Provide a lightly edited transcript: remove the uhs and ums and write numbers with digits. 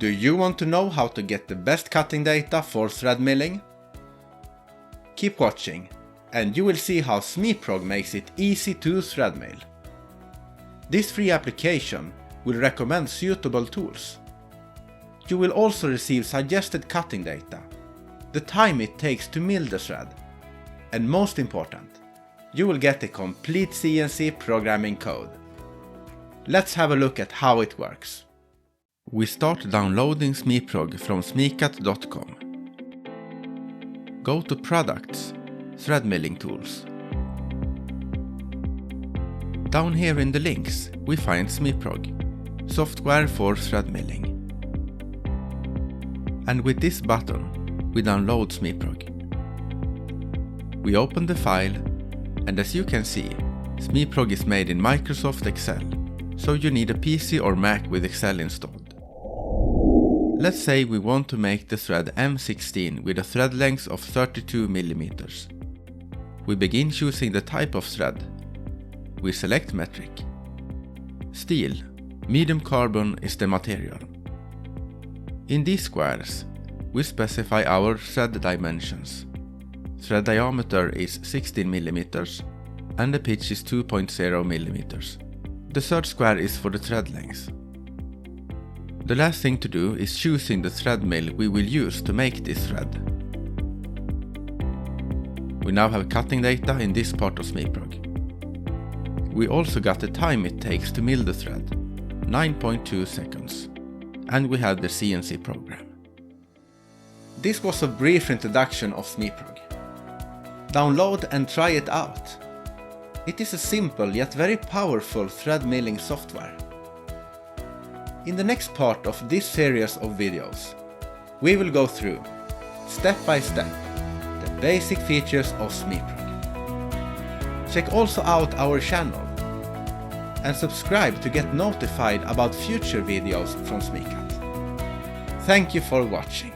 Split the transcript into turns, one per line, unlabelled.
Do you want to know how to get the best cutting data for thread milling? Keep watching, and you will see how SmiProg makes it easy to thread mill. This free application will recommend suitable tools. You will also receive suggested cutting data, the time it takes to mill the thread, and most important, you will get a complete CNC programming code. Let's have a look at how it works. We start downloading SmiProg from smicat.com. Go to Products, Thread Milling Tools. Down here in the links we find SmiProg, software for thread milling. And with this button we download SmiProg. We open the file, and as you can see, SmiProg is made in Microsoft Excel, so you need a PC or Mac with Excel installed. Let's say we want to make the thread M16 with a thread length of 32 mm. We begin choosing the type of thread. We select metric. Steel, medium carbon is the material. In these squares, we specify our thread dimensions. Thread diameter is 16 mm and the pitch is 2.0 mm. The third square is for the thread length. The last thing to do is choosing the thread mill we will use to make this thread. We now have cutting data in this part of SmiProg. We also got the time it takes to mill the thread, 9.2 seconds, and we have the CNC program. This was a brief introduction of SmiProg. Download and try it out. It is a simple yet very powerful thread milling software. In the next part of this series of videos, we will go through, step by step, the basic features of SmiProg. Check also out our channel and subscribe to get notified about future videos from SmiCat. Thank you for watching.